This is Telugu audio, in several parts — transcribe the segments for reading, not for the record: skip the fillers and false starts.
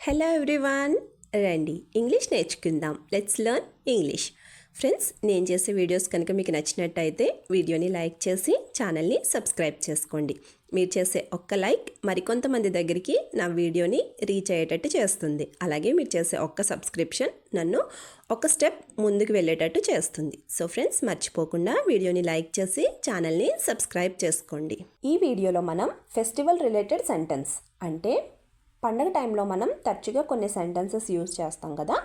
హలో ఎవ్రీవన్, రండి ఇంగ్లీష్ నేర్చుకుందాం. Let's learn English. ఫ్రెండ్స్, నేను చేసే వీడియోస్ కనుక మీకు నచ్చినట్టయితే వీడియోని లైక్ చేసి ఛానల్ని సబ్స్క్రైబ్ చేసుకోండి. మీరు చేసే ఒక్క లైక్ మరికొంతమంది దగ్గరికి నా వీడియోని రీచ్ అయ్యేటట్టు చేస్తుంది. అలాగే మీరు చేసే ఒక్క సబ్స్క్రిప్షన్ నన్ను ఒక స్టెప్ ముందుకు వెళ్ళేటట్టు చేస్తుంది. సో ఫ్రెండ్స్, మర్చిపోకుండా వీడియోని లైక్ చేసి ఛానల్ని సబ్స్క్రైబ్ చేసుకోండి. ఈ వీడియోలో మనం ఫెస్టివల్ రిలేటెడ్ సెంటెన్స్ అంటే పండగ టైంలో మనం తరచుగా కొన్ని సెంటెన్సెస్ యూజ్ చేస్తాం కదా,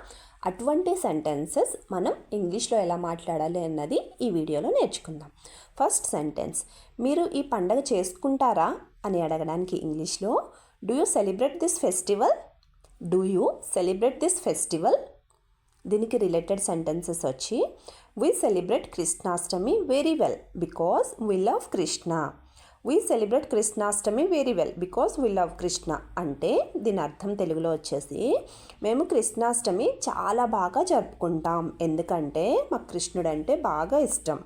అటువంటి సెంటెన్సెస్ మనం ఇంగ్లీష్లో ఎలా మాట్లాడాలి అన్నది ఈ వీడియోలో నేర్చుకుందాం. ఫస్ట్ సెంటెన్స్, మీరు ఈ పండగ చేసుకుంటారా అని అడగడానికి ఇంగ్లీష్లో do you celebrate this festival? Do you celebrate this festival? దీనికి రిలేటెడ్ సెంటెన్సెస్ వచ్చి we celebrate Krishnashtami very well because we love Krishna. We celebrate Krishnashtami very well because we love Krishna అంటే దీని అర్థం తెలుగులో వచ్చేసి మేము కృష్ణాష్టమి చాలా బాగా జరుపుకుంటాం ఎందుకంటే మాకు కృష్ణుడు అంటే బాగా ఇష్టం.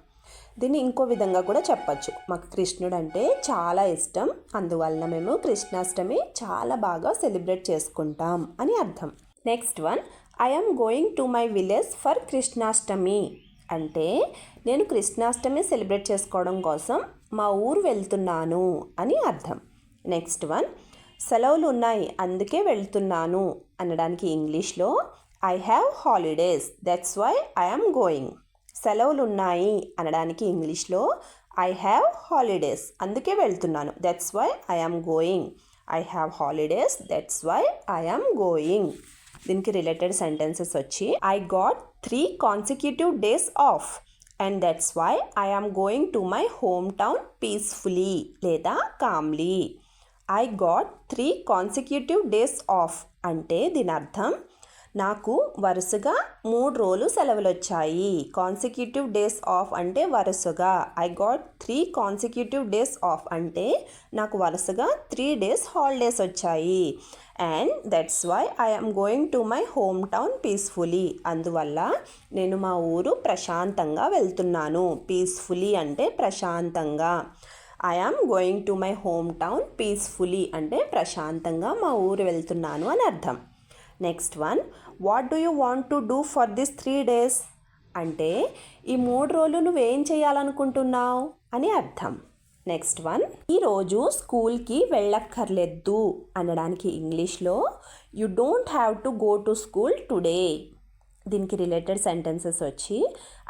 దీన్ని ఇంకో విధంగా కూడా చెప్పచ్చు, మాకు కృష్ణుడు అంటే చాలా ఇష్టం అందువలన మేము కృష్ణాష్టమి చాలా బాగా సెలబ్రేట్ చేసుకుంటాం అని అర్థం. Next one, I am going to my village for Krishnashtami అంటే నేను కృష్ణాష్టమి సెలబ్రేట్ చేసుకోవడం కోసం మా ఊరు వెళ్తున్నాను అని అర్థం. నెక్స్ట్ వన్, సెలవులు ఉన్నాయి అందుకే వెళ్తున్నాను అనడానికి ఇంగ్లీష్లో I have holidays that's why I am going. సెలవులు ఉన్నాయి అనడానికి ఇంగ్లీష్లో ఐ హ్యావ్ హాలిడేస్ అందుకే వెళ్తున్నాను that's why I am going. I have holidays that's why I am going. దీనికి రిలేటెడ్ సెంటెన్సెస్ వచ్చి I got 3 consecutive days off and that's why I am going to my hometown peacefully లేదా calmly. I got 3 consecutive days off అంటే దీని అర్థం నాకు వరుసగా 3 రోజులు సెలవులు వచ్చాయి. కాన్సిక్యూటివ్ డేస్ ఆఫ్ అంటే వరుసగా. I got 3 consecutive days off అంటే నాకు వరుసగా 3 days హాలిడేస్ వచ్చాయి. And that's why I am going to my home town peacefully అందువల్ల నేను మా ఊరు ప్రశాంతంగా వెళ్తున్నాను. పీస్ఫుల్లీ అంటే ప్రశాంతంగా. I am going to my home town peacefully అంటే ప్రశాంతంగా మా ఊరు వెళ్తున్నాను అని అర్థం. Next one, what do you want to do for this 3 days అంటే ఈ 3 రోజులు నువ్వేం చేయాలనుకుంటున్నావు అని అర్థం. నెక్స్ట్ వన్, ఈరోజు స్కూల్కి వెళ్ళక్కర్లేదు అనడానికి ఇంగ్లీష్లో you don't have to go to school today. దీనికి రిలేటెడ్ సెంటెన్సెస్ వచ్చి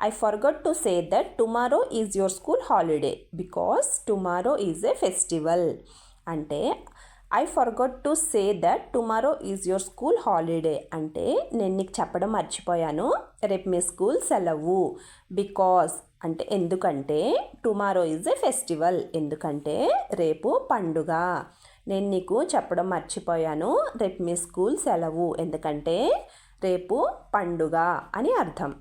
I forgot to say that tomorrow is your school holiday because tomorrow is a festival అంటే I forgot to say that tomorrow is your school holiday అంటే నేను నీకు చెప్పడం మర్చిపోయాను, రేపు మీ స్కూల్ సెలవు. బికాస్ అంటే ఎందుకంటే, టుమారో ఈజ్ ఏ ఫెస్టివల్ ఎందుకంటే రేపు పండుగ. నేను నీకు చెప్పడం మర్చిపోయాను, రేపు మీ స్కూల్ సెలవు ఎందుకంటే రేపు పండుగ అని అర్థం.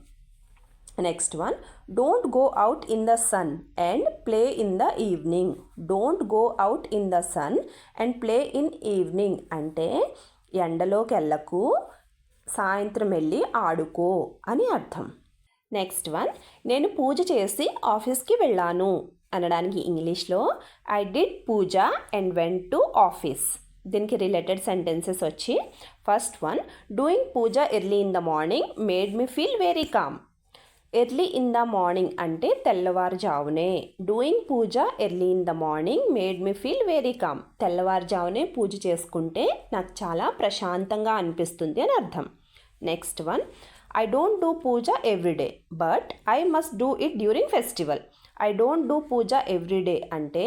Next one, don't go out in the sun and play in the evening. Don't go out in the sun and play in evening అంటే ఎండలోకి వెళ్ళకు, సాయంత్రం వెళ్ళి ఆడుకో అని అర్థం. నెక్స్ట్ వన్, నేను పూజ చేసి ఆఫీస్కి వెళ్ళాను అనడానికి ఇంగ్లీష్లో I did puja and went to office. దీనికి రిలేటెడ్ సెంటెన్సెస్ వచ్చి first one, doing puja early in the morning made me feel very calm. Early in the morning అంటే తెల్లవారుజామునే. Doing puja early in the morning made me feel very calm. తెల్లవారుజామునే పూజ చేసుకుంటే నాకు చాలా ప్రశాంతంగా అనిపిస్తుంది అని అర్థం. Next one, I don't do puja everyday but I must do it during festival. I don't do puja everyday అంటే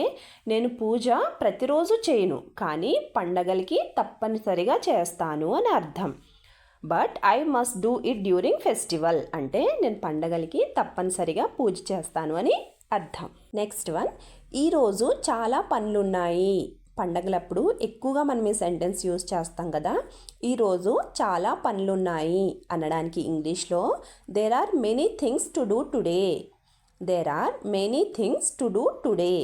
నేను పూజ ప్రతిరోజు చేయను కానీ పండగలకి తప్పనిసరిగా చేస్తాను అని అర్థం. But I must do it during festival అంటే నేను పండగలకి తప్పనిసరిగా పూజ చేస్తాను అని అర్థం. నెక్స్ట్ వన్, ఈరోజు చాలా పనులున్నాయి. పండగలప్పుడు ఎక్కువగా మనం ఈ సెంటెన్స్ యూజ్ చేస్తాం కదా. ఈరోజు చాలా పనులున్నాయి అనడానికి ఇంగ్లీష్లో there are many things to do today. There are many things to do today.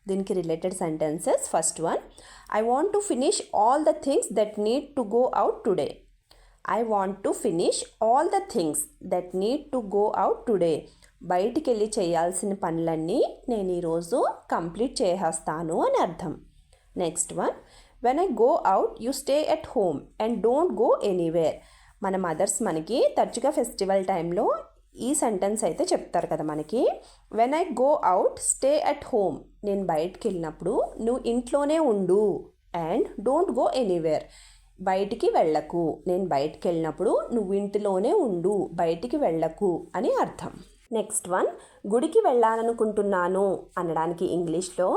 దీనికి related sentences first one, I want to finish all the things that need to go out today. I want to finish all the things that need to go out today. బయటికి వెళ్ళి చేయాల్సిన పనులన్నీ నేను ఈరోజు కంప్లీట్ చేసేస్తాను అని అర్థం. Next one, when I go out you stay at home and don't go anywhere. మన మదర్స్ మనకి తరచుగా ఫెస్టివల్ టైంలో ఈ సెంటెన్స్ అయితే చెప్తారు కదా మనకి. When I go out stay at home, నేను బయటికి వెళ్ళినప్పుడు నువ్వు ఇంట్లోనే ఉండు. అండ్ డోంట్ గో ఎనీవేర్, బయటికి వెళ్ళకు. నేను బయటికి వెళ్ళినప్పుడు నువ్వు ఇంటిలోనే ఉండు, బయటికి వెళ్ళకు అని అర్థం. నెక్స్ట్ వన్, గుడికి వెళ్ళాలనుకుంటున్నాను అనడానికి ఇంగ్లీష్లో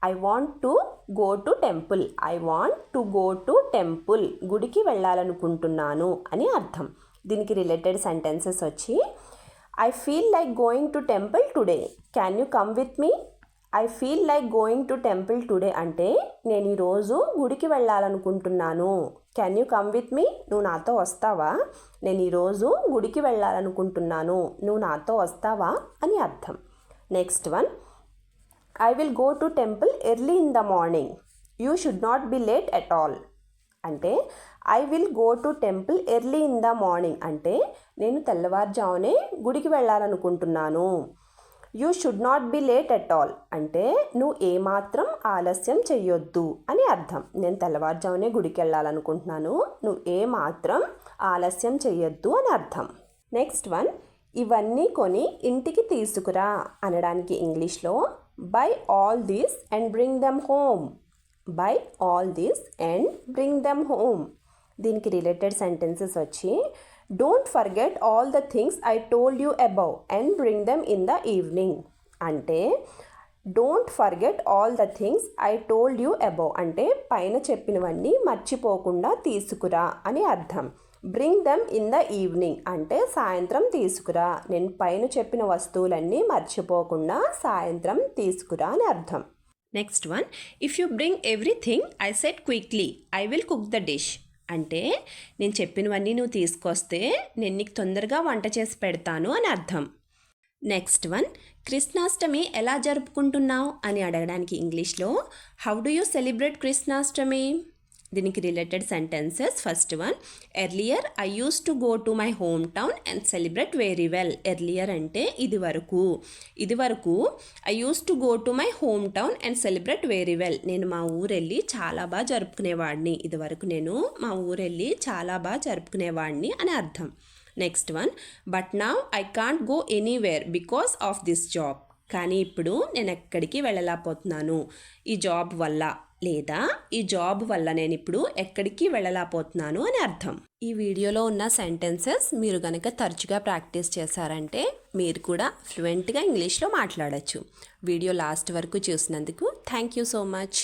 I want to go to temple. I want to go to temple, గుడికి వెళ్ళాలనుకుంటున్నాను అని అర్థం. దీనికి రిలేటెడ్ సెంటెన్సెస్ వచ్చి I feel like going to temple today, can you come with me. I feel like going to temple today అంటే నేను ఈరోజు గుడికి వెళ్ళాలనుకుంటున్నాను. Can you come with me, నువ్వు నాతో వస్తావా. నేను ఈరోజు గుడికి వెళ్ళాలనుకుంటున్నాను, నువ్వు నాతో వస్తావా అని అర్థం. Next one, I will go to temple early in the morning, you should not be late at all. అంటే I will go to temple early in the morning అంటే నేను తెల్లవారుజామునే గుడికి వెళ్ళాలనుకుంటున్నాను. You should not be late at all అంటే నువ్వు ఏమాత్రం ఆలస్యం చెయ్యొద్దు అని అర్థం. నేను తెల్లవారుజామునే గుడికి వెళ్ళాలనుకుంటున్నాను, నువ్వు ఏమాత్రం ఆలస్యం చెయ్యొద్దు అని అర్థం. నెక్స్ట్ వన్, ఇవన్నీ కొని ఇంటికి తీసుకురా అనడానికి ఇంగ్లీష్లో buy all these and bring them home. Buy all these and bring them home. దీనికి రిలేటెడ్ సెంటెన్సెస్ వచ్చి don't forget all the things I told you above and bring them in the evening. అంటే don't forget all the things I told you above అంటే పైన చెప్పినవన్నీ మర్చిపోకుండా తీసుకురా అని అర్థం. Bring them in the evening అంటే సాయంత్రం తీసుకురా. నేను పైన చెప్పిన వస్తువులన్నీ మర్చిపోకుండా సాయంత్రం తీసుకురా అని అర్థం. Next one, if you bring everything I said quickly I will cook the dish. అంటే నేను చెప్పినవన్నీ నువ్వు తీసుకొస్తే నేను నీకు తొందరగా వంట చేసి పెడతాను అని అర్థం. నెక్స్ట్ వన్, కృష్ణాష్టమి ఎలా జరుపుకుంటున్నావు అని అడగడానికి ఇంగ్లీష్లో how do you celebrate Krishnashtami. దీనికి related sentences. First one, earlier I use to go to my home town and celebrate very well. Earlier అంటే ఇది వరకు I use to go to my home town and celebrate very well. నేను మా ఊరెళ్ళి చాలా బాగా జరుపుకునేవాడిని. ఇదివరకు నేను మా ఊరెళ్ళి చాలా బాగా జరుపుకునేవాడిని అని అర్థం. Next one, but now I can't go anywhere because of this job. కానీ ఇప్పుడు నేను ఎక్కడికి వెళ్ళలేకపోతున్నాను ఈ జాబ్ వల్ల, లేదా ఈ జాబ్ వల్ల నేను ఇప్పుడు ఎక్కడికి వెళ్ళలేకపోతున్నాను అని అర్థం. ఈ వీడియోలో ఉన్న సెంటెన్సెస్ మీరు కనుక తరచుగా ప్రాక్టీస్ చేశారంటే మీరు కూడా ఫ్లూయెంట్గా ఇంగ్లీష్లో మాట్లాడచ్చు. వీడియో లాస్ట్ వరకు చూసినందుకు థ్యాంక్ యూ సో మచ్.